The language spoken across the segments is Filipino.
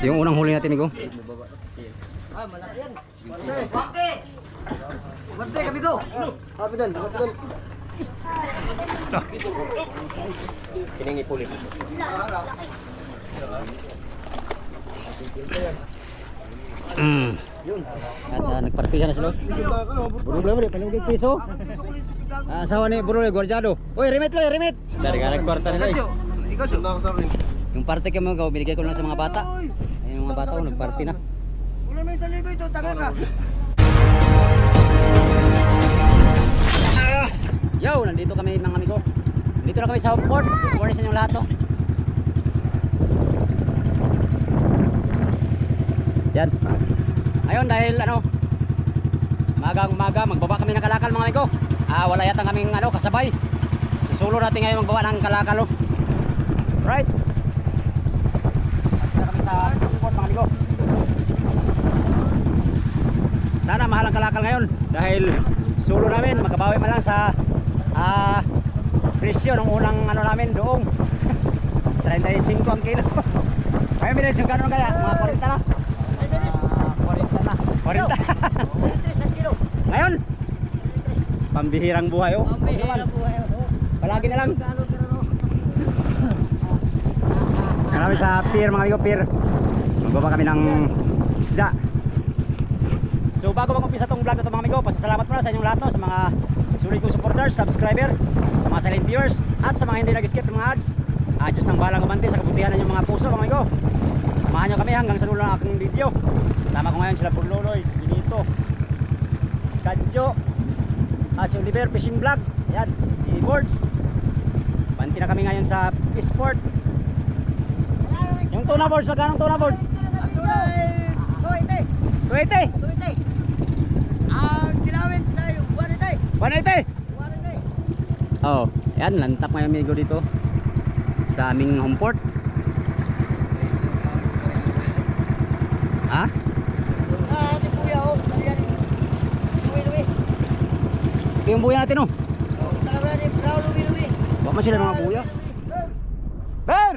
Yung unang huli natin, amigo. Ah, malaki yan. Wante! Wante, kami go! Happy doon, happy doon. Kiningi puli. At nagpartihan na sila. Burol lang ulit, palugig piso. Asawa ni Burol, Guardiado. Uy, remit lang, remit. Dari ka nagkwarta nila eh. Ikaw, sundan ka sa rin. Yung parte ka mo, binigay ko lang sa mga bata. Ay, yung mga bata ko, nagparty na. Wala na yung taligo ito, taga ka. Yo, nandito kami mga amigo. Dito na kami sa Hopeport. Good morning sa inyong lahat, no? Yan. Ayun, dahil ano, magang umaga, magbaba kami ng kalakal mga amigo. Wala yata kaming ano, kasabay. Susulo natin ngayon magbaba ng kalakal, no? Right. Dito kami sa Hopeport mga amigo. Sana mahal ang kalakal ngayon dahil sulo namin, makabawi man lang sa presyo ng unang ano namin doong 35 ang kilo. Ngayon bilis yung gano'n kaya? Mga 40 na? 40 na. 40 ang kilo. ngayon? Pambihirang buhay, oh. Pambihirang buhay, oh. Palagi na lang. Marami sa pier mga amigo, pier. Magbaba kami ng isda. So bago mag-umpisa itong vlog na ito mga amigo, pasasalamat muna sa inyong lahat, no, sa mga sulit kong supporters, subscriber, sa mga silent viewers, at sa mga hindi nag-skip ng mga ads. Diyos ng balang umante sa kabutihan ng inyong mga puso mga amigo. Samahan nyo kami hanggang sa dulo ng aking video. Kasama ko ngayon sila Purloloy, si Benito, si Kadjo, at si Oliver Fishing Vlog. Yan, si Boards. Banti na kami ngayon sa Fishport. Yung tuna boards, magkano tuna boards? Ang tunay, 20. 20. Ang tilawin sa 180. 180. Oh, yan, lantap ngayon amigo dito sa aming Hopeport. Ha? Ate kuya, oh. Dalian. Lumi. Ito yung buya natin, oh. Talaga ni brown lumi. Baka man sila mga buya. Ber!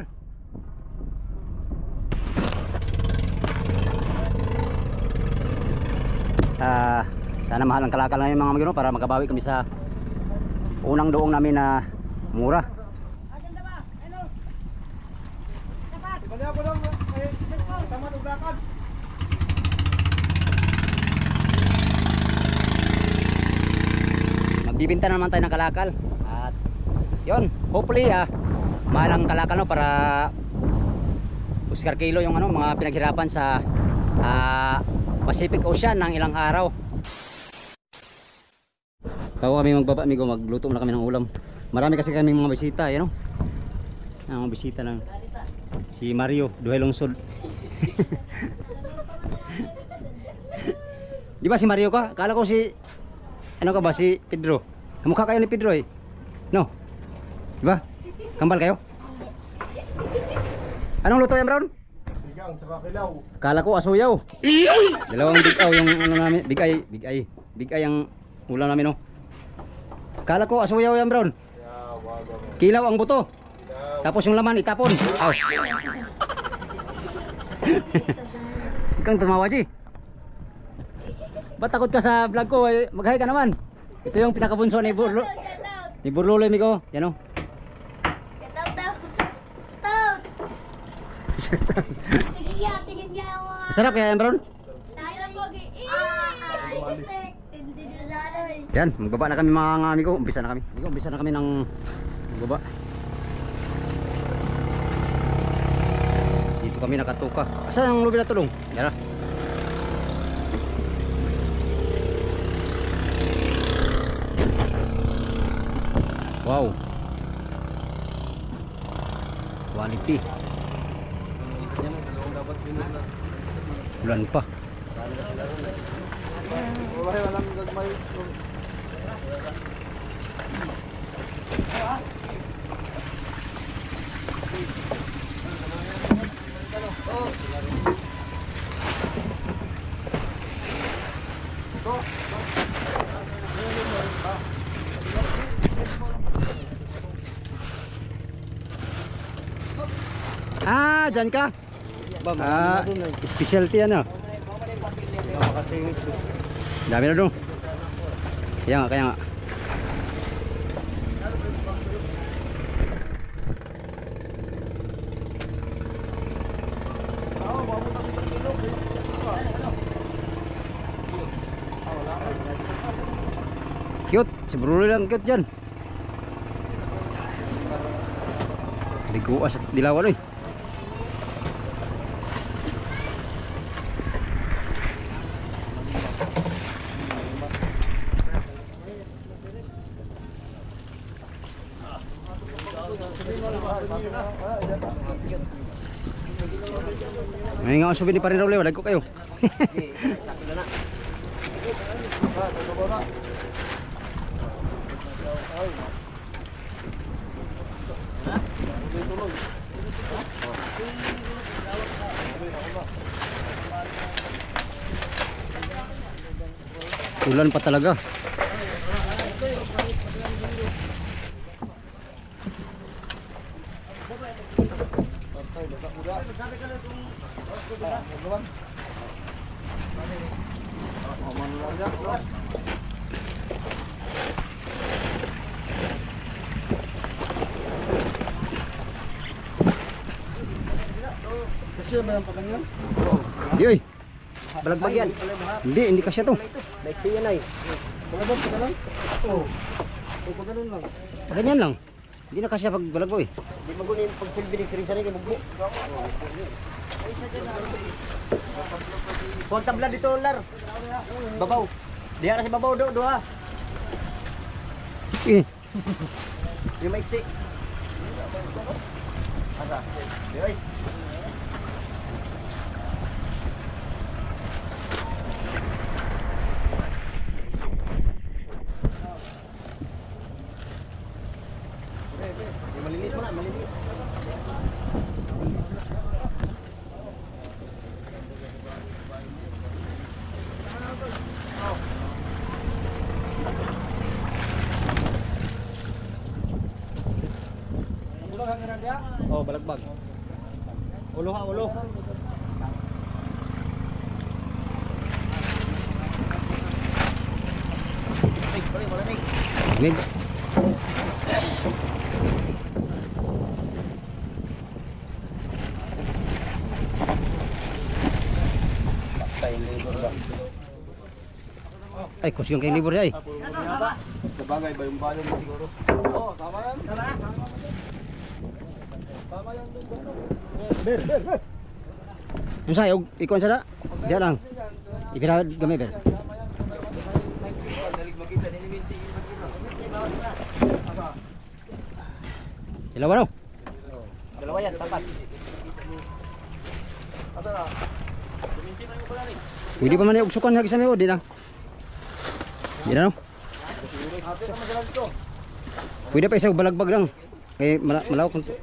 Sana mahal ang kalakal ngayon mga amigo, no, para makabawi kami sa unang doong namin na mura. Magbibinta na naman tayo ng kalakal. At yun, hopefully mahal ang kalakal, no, para Oscar kilo yung ano, mga pinaghirapan sa Pacific Ocean ng ilang araw. Bago kami magbaba amigo, magluto muna kami ng ulam. Marami kasi kaming mga bisita, yan, no? Ang mga bisita ng si Mario Duhay Lungsod. Di ba si Mario ka? Kala ko si ano ka ba, si Pedro. Kamukha kayo ni Pedro eh. No? Di ba? Kambal kayo? Anong luto yan, Brown? Sigang, tsaka kilaw. Kala ko asuyaw. Dalawang big yung ano namin, big eye ang ulam namin, no. Kala ko asuyaw yan, Brown. Kilaw ang buto. Tapos yung laman itapon. Aw. Kang tumawa, Ji. Ba't takot ka sa vlog ko? Mag-hi ka naman. Ito yung pinakabunso ni Burlo. Ni Burlolo, amigo. Yan, oh. Sarap kaya yan, Brown? Yan, magbaba na kami mga amigo. Umpisa na kami. Amigo, umpisa na kami ng magbaba. Dito kami nakatuka. Asan ang lubi na tulong? Yan na. Wow. Quality. Bulan pa. Walang gagmay. Dyan ka. Specialty ano. Dami na doon. Kaya nga. Cute, si Bruno lang cute dyan. Liguas at dilawan eh. May nga usubin ni pa rin raw lewa, ko kayo. Ulan pa talaga. Kasi ba yung pakanyo? Yoy, Balagbag yan. hindi kasya to. Maiksi yan ay. Pagabag ka lang? Oo. O pagano'n lang. Ganyan lang. Hindi na kasya pag balagbo eh. Di magunin pagsilbi ng sirisa rin kay Bugbo. Huwag tabla dito, Lar. Babaw. Diha na si Babaw do, ha. Eh, Yung maiksi. Asa? Yoy. Maliliit mo na, maliliit. Oh, balagbag. Ulo ha, ulo. Mig. Ay, kusyong kayong libur ay. Sa bagay ba yung balon mo siguro? Oo, tama yan. Tama yan. Ber. Yung sa'yo, ikaw ang sada? Diyan lang. Ipirahad kami, Ber. Dalig makita, nilimin si Dalawa raw. Dalawa yan, tapat. Asa na? Pwede pa man yung uksukan lagi sa mga, di na. Di na no? Ate naman sila dito. Pwede pa isang balagbag lang. Kaya malawak kung to.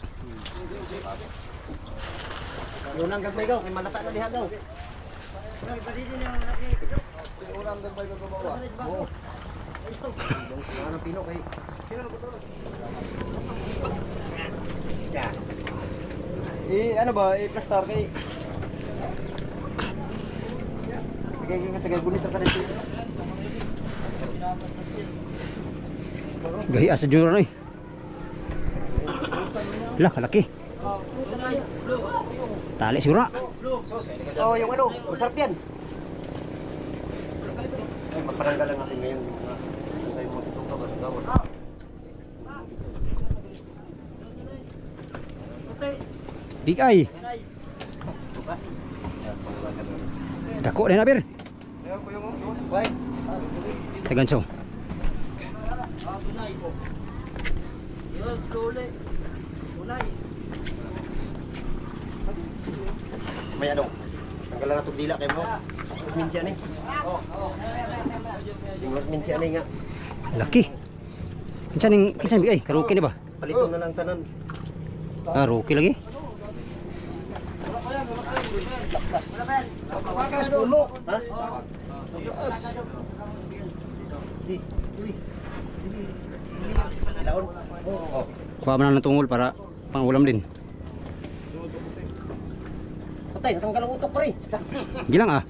Yun ang gagmay gaw, kay malata na dihagaw. Unang gagmay ko babawa. Oo. Ano ng pino kay. Ano ba, i-plastar kay. Kaya tagal gunit ang karentis. Gahi asa jura na eh. Lah, kalaki. Tali siguro na. Oh, yung ano, masarap yan. Ay, magparanggal lang natin ngayon. Tayo mo itong gawin. Big eye. Dako na Bir. Ayan ko yung Why? Taganso. May ano? Tanggalan na itong dila kayo mo. Mas minsiya na eh. Yung mas minsiya na nga. Laki. Kinsan big eye, karuki ni ba? Paliton na lang tanan. Ah, ruki lagi. Ha? Ilaon. Oh. Kuha mo na ng tungol para pang ulam din. Patay, natanggal ang utok ko rin. Sige lang ah.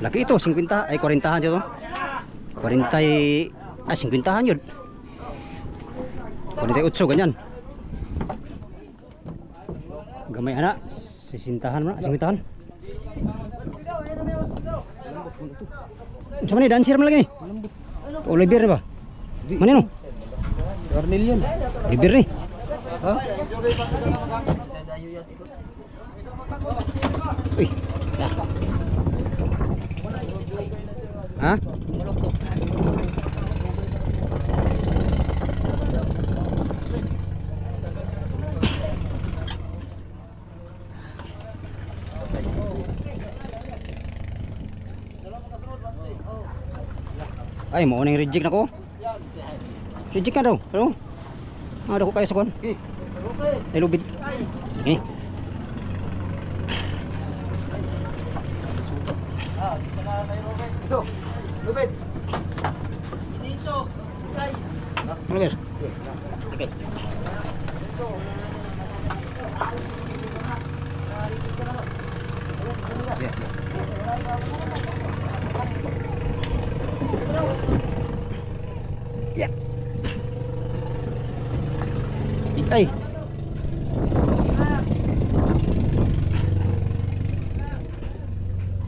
Laki ito, 50 ay 40 siya to. 40 50 yun. 48 ganyan. Gamay ana, 60 mo na, 50. Sama ni dancer man lagi ni. Oliver ba? Mana no? Cornelian. Oliver ni. Ha? Uy. Dah. Ha? Ay, mau nang reject na ko. Reject ka daw. Ano? Ada ko kaya sa kon. Ay, lubid. Eh. Ito, lupit. Ano ber? Okay. Ya. Ay.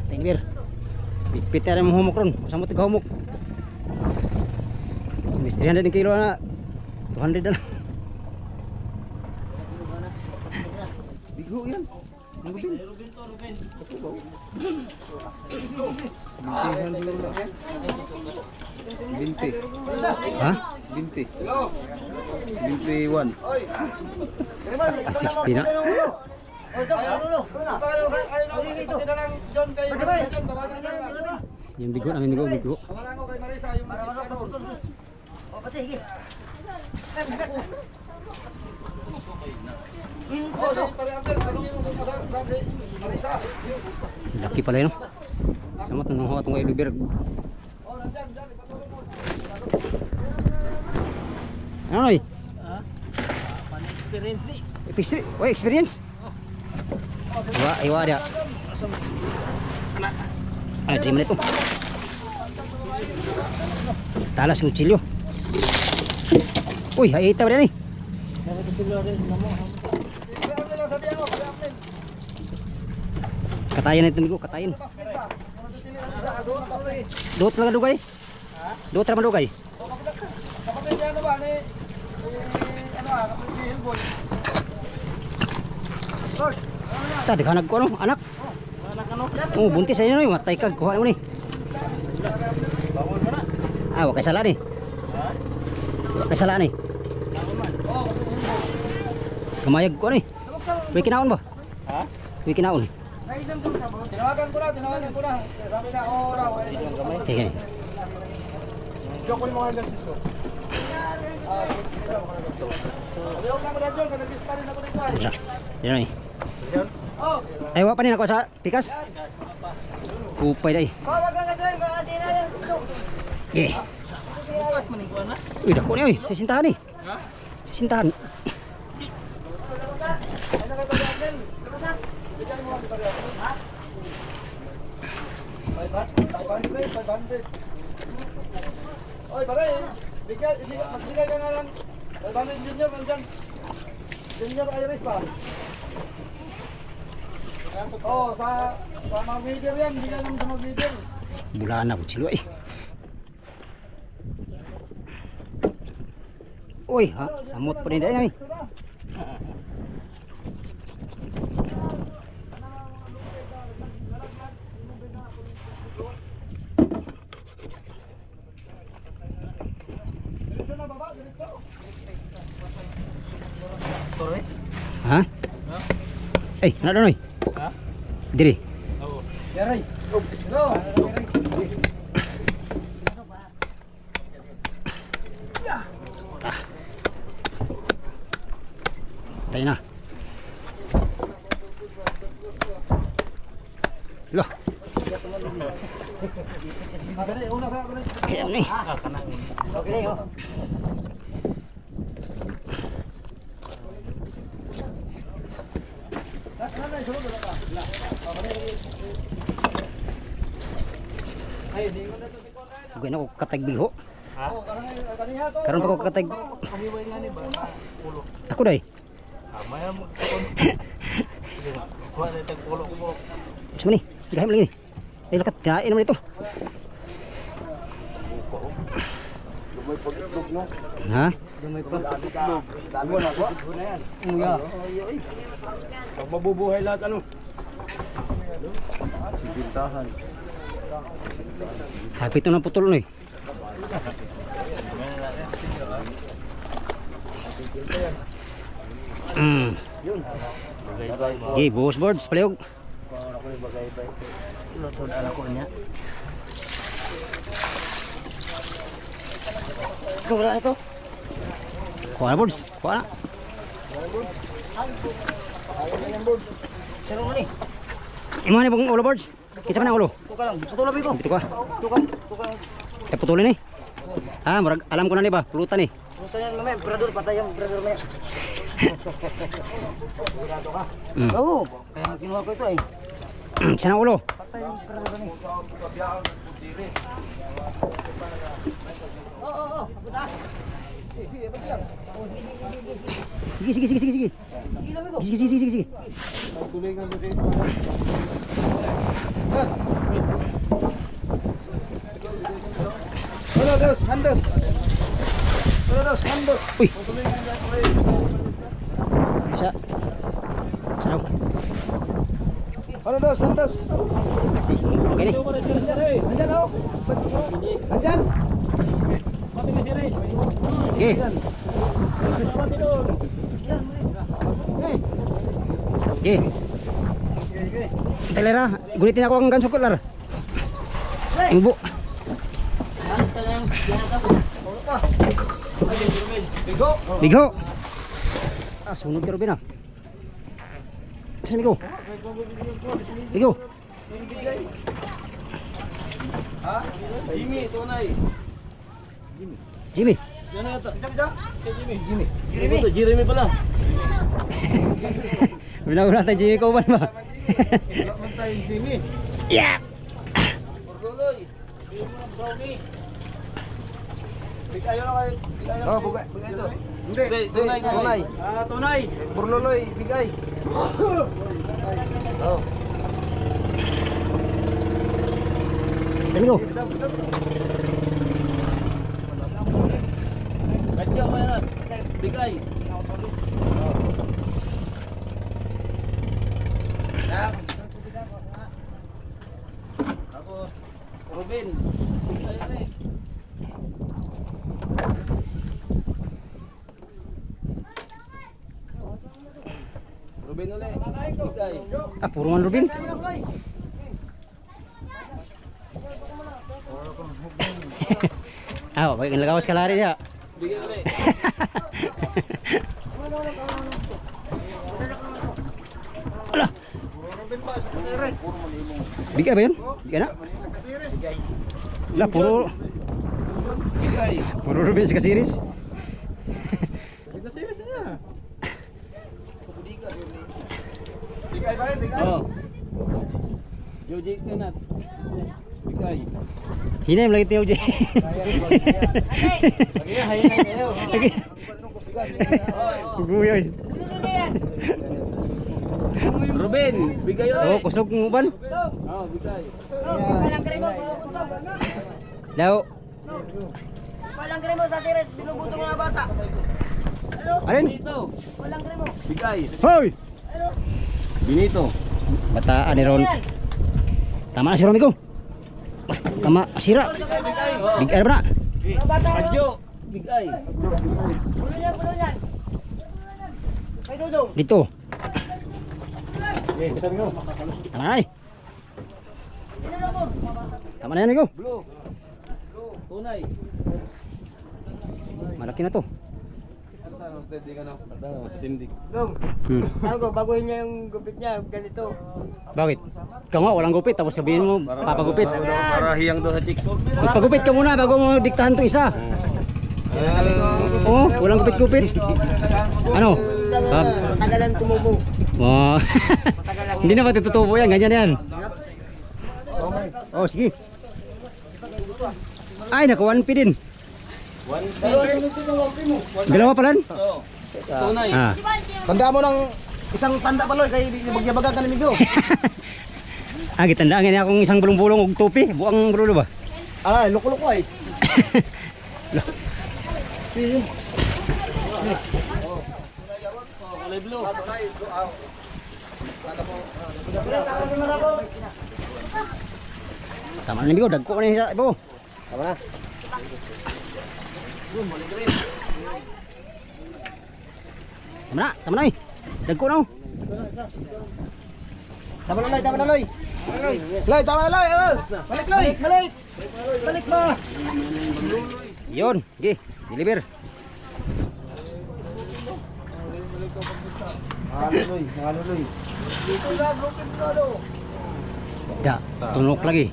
Tingir. Pipit na rin mo humok ron. Saan mo tiga-humok? Miss 300 kilo na. 200 na lang. Bigo yan. Ang Rubin. Bintihan dulu na. Binti. Ha? Binti. 71. 60 na. Yung bigo namin bigo. Laki pala yun. Sama tanong hawa tong Oliver. Ano noy? Experience ni. Experience? Iwa dia. Ano, 3 minutes to. Talas ng kutsilyo. Uy, hay ita ba rin eh? Katayan na ito migo, katayan. Doot lang dugay? Doot lang dugay? Tadi kanag ko ano, anak. Oh, buntis ayo ni, matay ka kuha mo ni. Ah, wa kay sala ni. Wa kay sala ni. Kamayag ko ni. May kinaon ba? Ha? May kinaon. Tinawagan ko na. Sabi na raw. Okay. Joko mo nga lang siso. Ayaw na ko na John, nag-dispari na ko dito ay. Yan ay. Ay, wa pa ni ako sa pikas. Kupay dai. Wag ka John, ba di na yan. Eh. Uy, dako ni oy, sisintahan ni. Ha? Sisintahan. Oy, pare, magbigay ka nga lang. Albano Junior, nandiyan. Junior Iris pa. Oh, sa mga media yan, bigyan naman sa mga media. Bulaan na kutsilyo eh. Uy, ha, samot pa rin dahil ay. Ha? Eh, ano doon oy? Ha? Diri. Oo. Yaray. Hello. Tayo na. Loh. Una ka ba? Ayan ni. Okay, oh. Ay, di ko na to si Konrad. Ugay na ko katagbiho. Oh, kaniya to. Karon pa ko katag. Kamiway nga ni ba? Ulo. Ako day. Maya mo kon. Kuha na tag ulo ko. Sama ni. Gahim lagi ni. Ay lakat kinain naman ito. Lumay pag-itlog no. Ha? Dumay pa. Dami na ko. Na yan. Uya. Pag mabubuhay lahat ano. Sibintahan. Hapit na putol no eh. Yun. Okay, buhos boards paliog. Para ko bagay-bagay. Lotod ala ko niya. Wala ito. Kuha na boards. Kuha na. Pero ni. Imo ni bang ulo boards. Kinsa man ang ulo? Tukang, putulabi ko. Bito ka. Tukang. Putulin ni. Ah, murag alam ko na ni ba? Pulutan ni. Gusto niyan mamaya, brador, patay yung brador maya. Sigurado ka? Oo, kaya kinuha ko ito eh. Sana ang ulo. Patay yung brador ni. Oo, pupunta. Sige, pati lang. Sige. Sige lang ito. Sige. Tulingan mo si Handos. Handos. Uy. Bisa. Sana. Handos. Okay ni. Andyan oh. Andyan. Okay. Okay. Telera, gulitin ako ang ganso ko lar. Imbo. Bigo. Ah, sunod ka Ruben ah. Saan Bigo? Bigo. Ha? Jimmy, tunay. Jimmy. Ano ito? Jeremy pala. Bila-bila tayo Jimmy ko ba? Mantayin Jimmy. Yeah. Orgoloy. Bigay mo ng brownie. Bigay na kayo. Oh, bugay ito. Hindi, Tunay. tunay. Ah, tunay. Burloloy, bigay. Oh. Bigo. Ba't ka ba yan? Bigay. Tapos, Ruben. Bigay na eh. Ruben ulit. Bigay. Ah, puro man Ruben. Ah, bakit ang lagawas kalari niya? Bigay ulit. Ala, Ruben ba sa Caceres? bigay ba yun? Bigay na? Sa Caceres. Ala, puro Bigay. Ruben sa kasiris. Sa Caceres niya. Bigay ba rin, bigay? Oh. Joji kanat. Bigay. Hinay mo lagi tiyo, Jay. Lagi hayin kayo. Guguyoy. Ruben, bigay ulit. Oh, kusog ng uban. Oh, bigay. Walang kremo. Daw. Walang kremo sa tiret. Binubutong mga bata. Alin? Benito. Walang kremo. Bigay. Hoy! Benito. Bataan ni Ron. Tama na si Romy ko. Tama, sira. Bigay na ba na? Adjo. Bigay. Pulo yan. May dudong. Dito. Tama na eh. Tama na yan, amigo. Blue. Tunay. Malaki na to. Steady ka na. Mas tindig. Dong, Hmm. ano ko, baguhin niya yung gupit niya, ganito. Bakit? Ikaw nga, walang gupit. Tapos sabihin mo, papagupit. Para hiyang doon sa chicks. Magpagupit ka muna bago mo diktahan to isa. Oo, walang gupit-gupit. Ano? Matagalan tumubo. Oh. Hindi na matututubo yan, ganyan yan. Oh, sige. Ay, naku, 1P din. Dalawa pa lang? Tunay. Ah. Tanda mo ng isang tanda pa Loy, kay magyabagan ka ni Migo. Ah, gitandaan nga akong isang bulong-bulong og tupi. Buang brulo ba? Ay, loko-loko ay. Kulay blue. Tama na Migo, dagko na isa. Ibo. Tama na. Tama na eh. Dagko na. Tama na Loy, tama na Loy. Loy, tama na Loy. Balik Loy. Balik. Balik mo. Yun, sige, deliver. Halo Loy. Da, tunok lagi.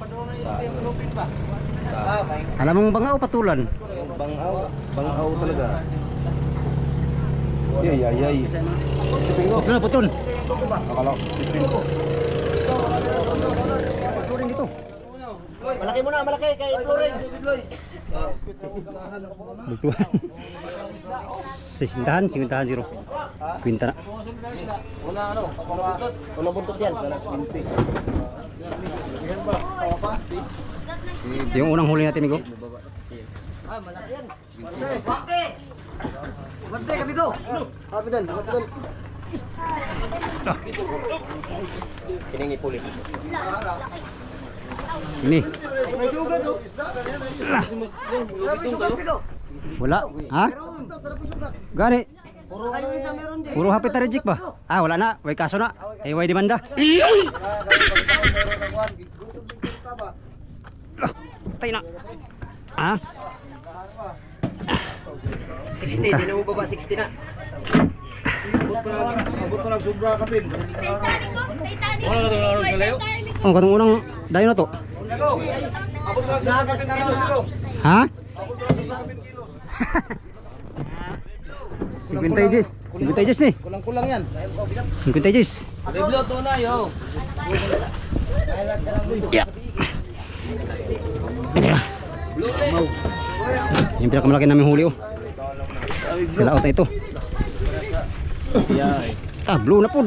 Alam mong bangaw patulan. Bangaw talaga. Yay. Putol na, putol. Akala. Putulin dito. Malaki mo na, malaki kay Florin. Bugtuan. Sisintahan, 0. Kwinta na. Una buntot yan, para sa Wednesday. Yung unang huli natin, Migo. Bante kami ko. Happy doon. Ini. May sugat oh. May sugat ko. Wala. Ha? Gani. Puro kayo isa meron din. Puro hapit na reject ba? Ah, wala na. Way kaso na. Way demanda. Tay na. Ah? 60, di na mo baba 60 na. Abot pa lang sobra ka pin. Wala na doon kalayo. Oh, katong unang dayo na to. Nagas ka na. Ha? 50 Gs. 50 Gs ni. Kulang-kulang yan. 50 Gs. Reblo tunay oh. Yeah. Yung pinakamalaki namin huli oh. Sila out na ito. Yay. Ah, blue na po.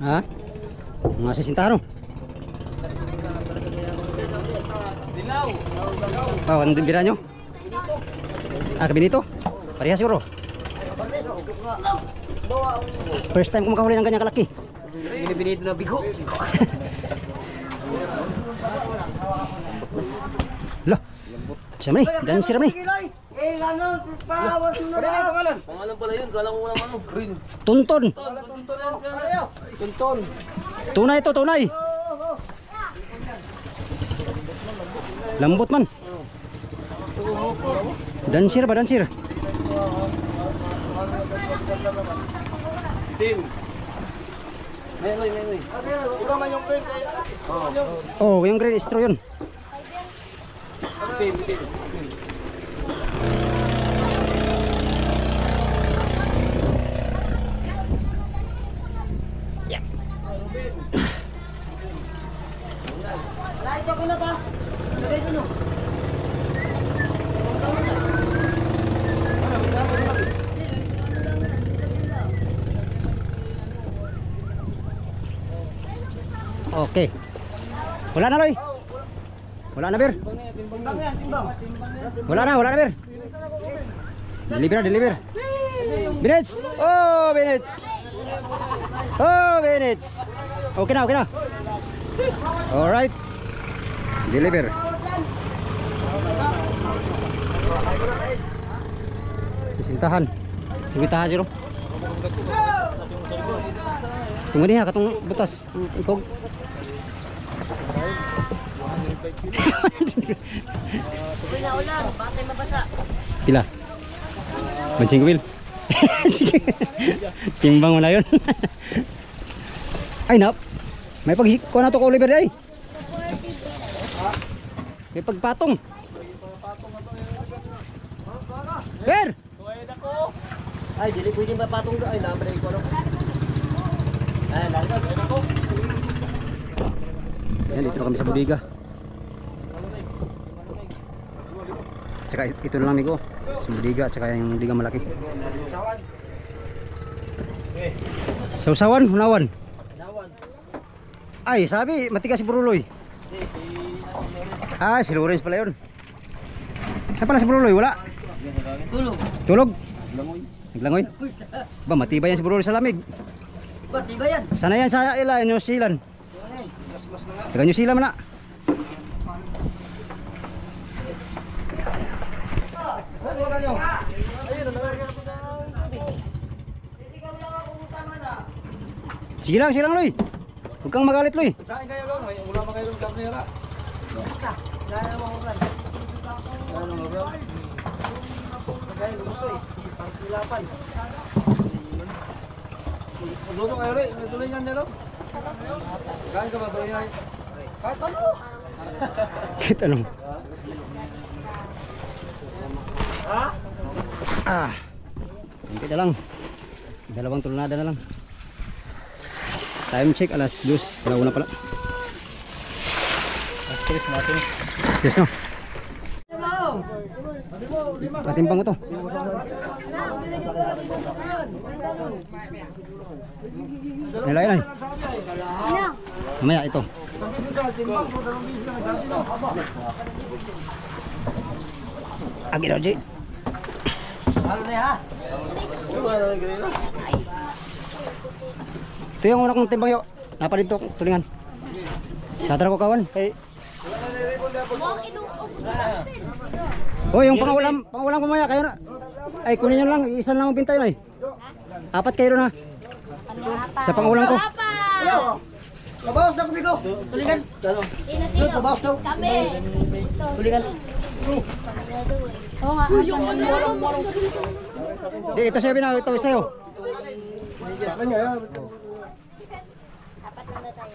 Ha? Mga sisintahan oh. Dilaw. Oh, ano din bira nyo? Ah, kabinito? Parehas siguro. First time ko makahuli ng ganyang kalaki. Binibinito na bigo. Lah. Siya man eh. Dan siram eh. Eh, ano, pawas mo na. Pangalan pala yun, kala ko walang ano. Green. Tunton. Tunton. Tunay ito, tunay. Lambot man. Dansir ba, dansir? Team. Memoy. Iba man yung green. Oh, yung green istro yun. Team. Lahat ko na ba? Lagay ko no. Okay. Wala na, Loy. Wala na, Bir. Timbang yan, timbang. Wala na, Bir. Deliver. Minutes. Oh, minutes. Okay na. Alright. Deliver. Sisintahan. Sibitahan siro. Tunggu niya katong butas. Ikog. Uy na ulan, bakit mabasa? Pila? Mancing kubil. Timbang mo na yun. Ay nap. May pagkuha na to ko Oliver ay. May pagpatong. Ber! Ay, dili pwede mapatong doon. Ay, naman ko ano. Ay, lalagay ako. Yan, dito na kami sa bodega. Tsaka ito na lang amigo. Sa bodega, tsaka yung bodega malaki. Sausawan, hunawan. Ay, sabi, matigas si Buruloy. Ah, si Lawrence pala yun. Saan pala si Buruloy? Wala. Tulog. Tulog? Naglangoy? Ba, matibay yan si Buruloy sa lamig. Ba't iba yan? Sana yan sa New Zealand. Taga New Zealand man na. Sige lang, Loy. Huwag kang magalit, Loy. Saan kayo doon? Wala ba kayo doon kamera? Lalo mo ulan. Ano mo bro? Kaya lumusoy. Pangkilapan. Luto kayo rin, may tulingan niya no? Kain ka ba tulingan? Kahit ano? Kita lang. Ah. Hindi na lang. Dalawang tulnada na lang. Time check alas 2. Wala una pala. Stress natin. Stress no. Patimpang ko to. Nilay na. Mamaya ito. Agi daw, Jay. Ano na ha? Ito yung una kong timbang yun. Napa dito, tulingan. Tatara ko kawan. Kay... Oh, yung pangulam pamaya kayo na. Ay, kunin nyo lang. Isan lang ang bintay na eh. 4 kayo na. Sa pangulam ko. Mabawas na kumigo. Tulingan. Sino? Mabawas daw. Kami. Tulingan. Oo nga. Di, ito sa'yo binaw. Ito sa'yo.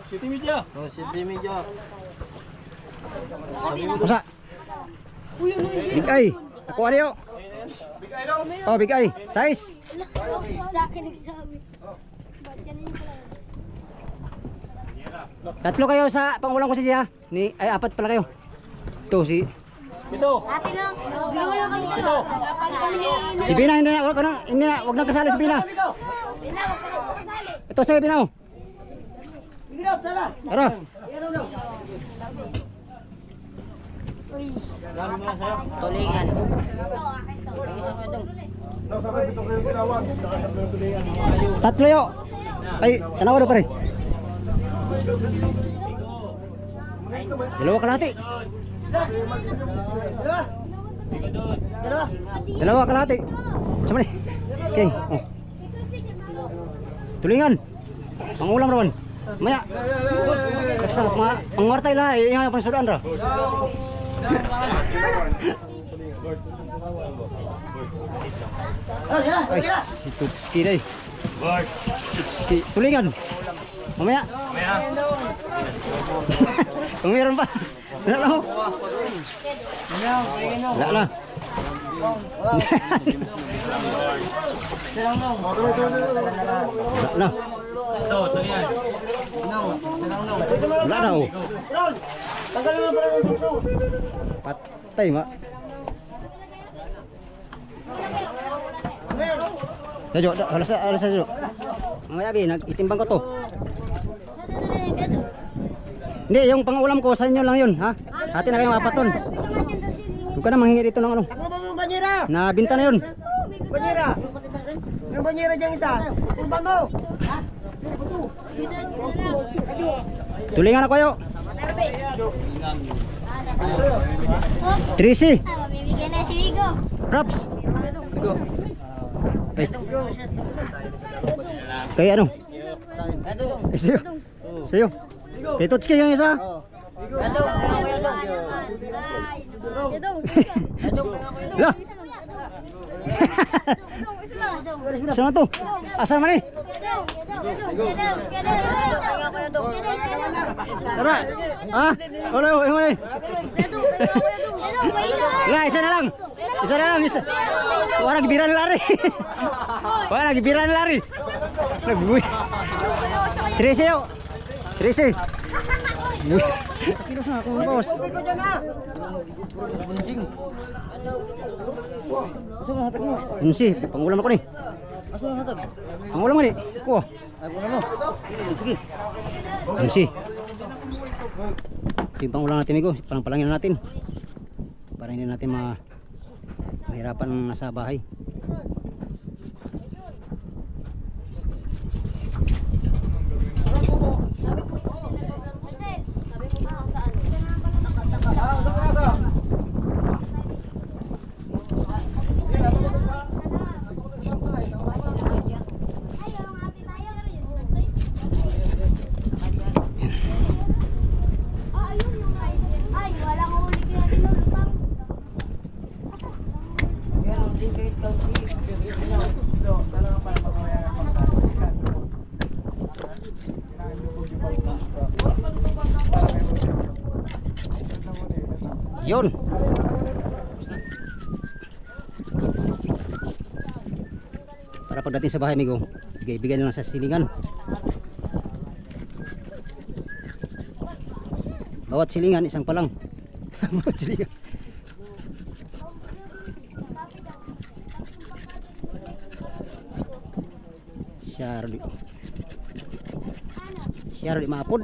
City Media. Oh, City Media. Kusa. Big eye. Ako ano yun? Oh, big eye. Size. Sa akin nagsabi. Ba't yan yun pala? Tatlo kayo sa pangulam ko si siya. Ay, 4 pala kayo. Ito si... Ito. Ate lang. Bigo lang kami dalawa. Si Bina, hindi na. Wag na kasali si Bina. Bina, wag ka na kasali. Ito sa'yo, Bina. Bigyan daw, sana. Tara. Ano daw? Uy. Tulingan. Ito, akin to. Tatlo yo. Ay, tanawa na pare. Dalawa kalahati. Dalawa kalahati. Sama ni. King. Oh. Tulingan. Pangulam rawan. Maya. Basta pangwartay lah, iya pang sudan ra. Ay, si Tutski dai. Tutski. Tulingan. Mamaya. Kung meron pa. Wala na ho. Wala na. Wala na. Wala na ho. Patay ma. Dajo, alas sa dajo. Mamaya bi, nag-itimbang ko to. Hindi, yung pangulam ko sa inyo lang yun, ha? Hati na kayong 4 ton. Huwag ka na manghingi dito ng ano. Ako ba mo banyera? Nabinta na yun. Banyera. Yung banyera dyan isa. Ubang mo. Tulingan na kayo. 3C. Mamimigay na si Vigo. Props. Ay. Kaya ano? Sayo. Sayo. Kay Tutski yung isa. Lah. Saan to? Asa man eh? Tara. Ha? Wala, wala. Lah, isa na lang. Isa na lang. Isa. Wala gibiran lari. Wala gibiran lari. Nagbuwi. 13 yo. 13. Uy. Kilos na ako, boss. Unsi, pangulam ako ni. Pangulam mo ni. Ko. Sige. Unsi. Yung pangulam natin, amigo. Palang-palangin natin. Para hindi natin mahirapan nasa bahay. Yun. Para pagdating sa bahay, amigo, bigay na lang sa silingan. Bawat silingan isang palang. Bawat silingan. Siya di maapod.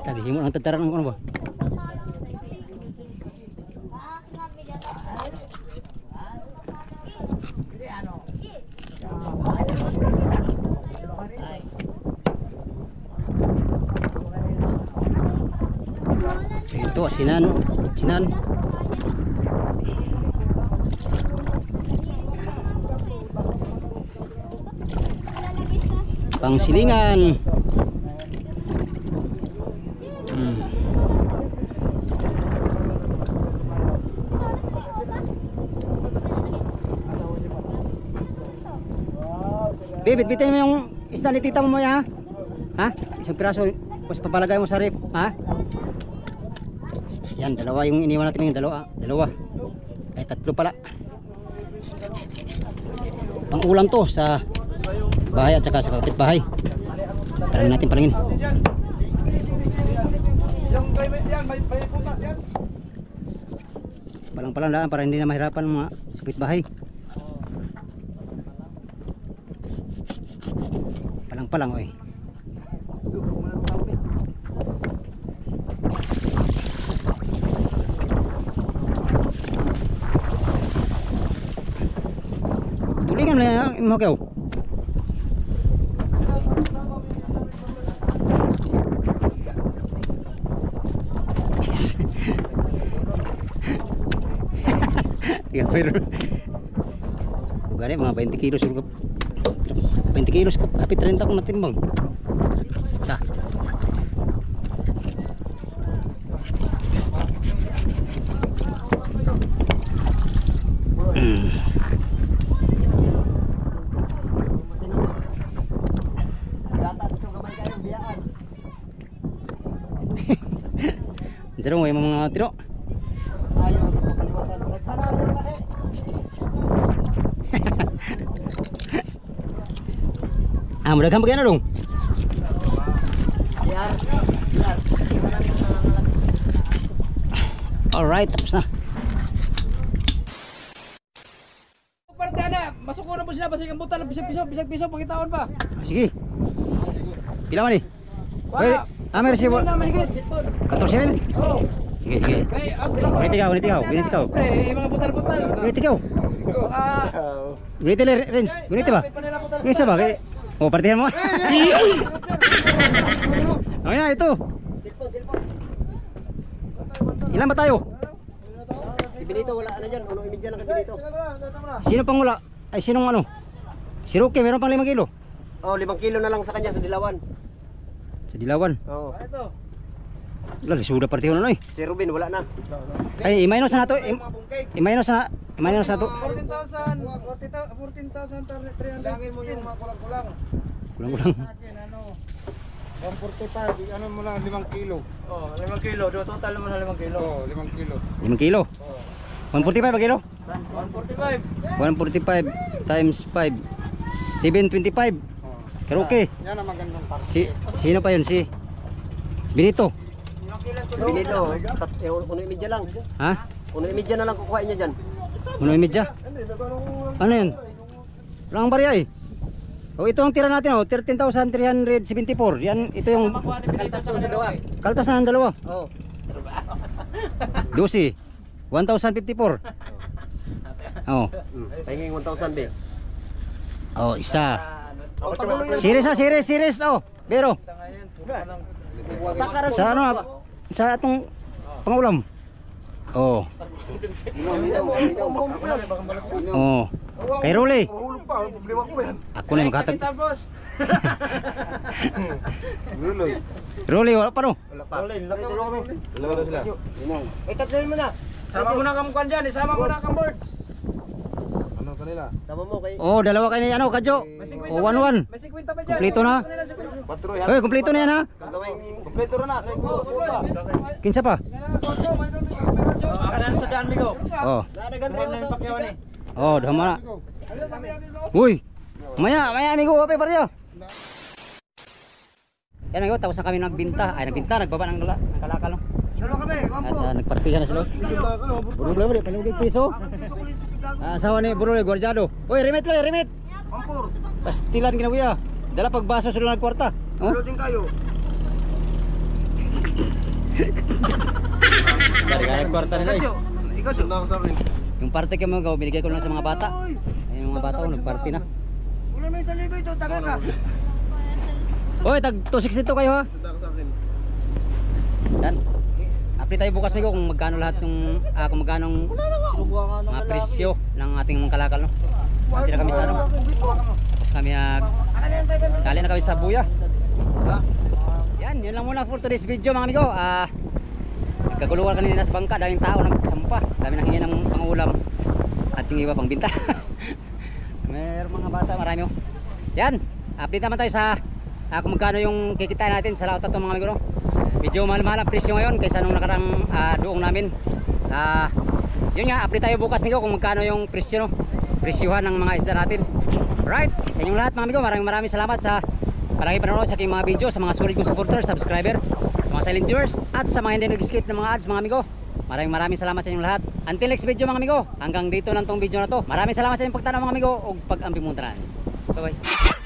Lagi himo ang tataran ng ano ba? Ito asinan. Pangsilingan. Bibit-bitin mo yung isda ni tita mo ya, ha? Isang piraso, tapos papalagay mo sa ref, ha? Yan, dalawa yung iniwan natin, yung dalawa. Ay, tatlo pala. Pang ulam to sa bahay at saka sa kapitbahay. Tara natin palangin. Palang-palang daan para hindi na mahirapan mga kapitbahay. Palang-palang, oy. Tulingan mo yan, mo kayo. Pero gani mga 20 kilos 20 kilos kapit 30 kung natimbang. Dah. Sarong may mga tiro. Ah, mudahan bagaimana dong? Alright, tapos na. Parte na, masuko na po sila basta yung butal, bisag-piso, pakitawan pa. Sige. Pila man ni? Wala. Amer si bo. 14,000? Oh. Sige. Unit ikaw. Eh, mga butal-butal. Unit ikaw. Unit le Rens. Unit ba? Unit sa ba? Oh, partihan mo. Oh ya, itu. Ilan ba tayo? Si Benito wala na dyan, 1.5 lang kay Benito. Sino pang wala? Ay, sinong ano? Si Roque, meron pang 5 kilo. Oh, 5 kilo na lang sa kanya sa Dilawan. Sa Dilawan. Oo. Ito. Wala, suda partiho na no eh. Si Ruben wala na. Ay, i-minus na to. I-minus na. I-minus na to. 14,300. Langin mo yung mga kulang-kulang. Kulang-kulang. Sa akin, 145, ano mo lang, 5 kilo. Oh, 5 kilo. Total naman na 5 kilo. Oh, 5 kilo. 5 kilo. 145 ba kilo? 145. 145 times 5. 725. Pero okay. Yan ang magandang parte. Sino pa yun? Si Benito. Binito, 1.5 lang. Ha? 1.5 na lang kukuhain niya dyan. Ano yung medya? Ano yun? Walang barya eh. Oh, ito ang tira natin oh, 13,374. Yan, ito yung Kaltas doon sa dawa. kaltas na ng dalawa. Oo. 12. 1,054. Oh. Pahinging 1,000 be. Oh, isa. Series oh. Pero sa ano sa atong pangulam. Oh. Oh. Kay Rolly. Ako na maghatag. Rolly wala pa no. Itatloyin mo na. Sama mo na kang kwan dyan, isama mo na kang boards. Ano kanila? Sama mo kay Oh, dalawa kayo ni ano, Kadyo. Oh, 1-1. May 50 pa dyan. Kompleto na. Patro Hoy, kompleto na yan ha. Kompleto na sa iko. Kinsa pa? Akanan sa daan, Migo. Oh. Nadagan Kuhan na yung pakyawan eh. Oh, dama na. Uy. Maya amigo, apay baryo. Yan amigo, tapos na kami nagbinta. Ay, nagbaba ng kalakal no. Dalawa kami, At nagpartihan na sila. Burol ulit, palugig piso. Asawa ni Burol Guardiado. Uy, remit. Pampur. Pastilan kinabuya. Dala pagbaso sila ng kwarta. Oh. Din kayo. Dala kwarta nila eh. Ikaw dyan. Nakasabi. Yung parte kami mga binigay ko lang sa mga bata. Ay, yung mga bata ko nagparty na. Wala may taligo ito, taga ka. Uy, tag 260 to kayo ha. Yan. Update tayo bukas Migo kung magkano lahat yung kung magkano ang mga presyo ng ating mga kalakal no. Hindi na kami sa ano. Tapos kami dali na kami sa buya. Yan, yun lang muna for today's video mga amigo. Kaguluhan kanina sa bangka, daming tao nagsampa, dami nang hingi ng pangulam at yung iba pang binta. Meron mga bata, marami oh. Yan, update naman tayo sa kung magkano yung kikitain natin sa laot ito mga amigo no? Medyo mahal-mahal ang presyo ngayon kaysa nung nakarang duong namin. Yun nga, update tayo bukas amigo kung magkano yung presyo no? Presyuhan ng mga isda natin. Right, sa inyong lahat mga amigo, maraming salamat sa palagi panonood sa aking mga video, sa mga sulit kong supporters, subscriber, sa mga silent viewers at sa mga hindi nag-skip ng mga ads mga amigo. Maraming salamat sa inyong lahat. Until next video mga amigo, hanggang dito lang tong video na to. Maraming salamat sa inyong pagtanaw mga amigo ug pag-ambimuntaran. Bye bye.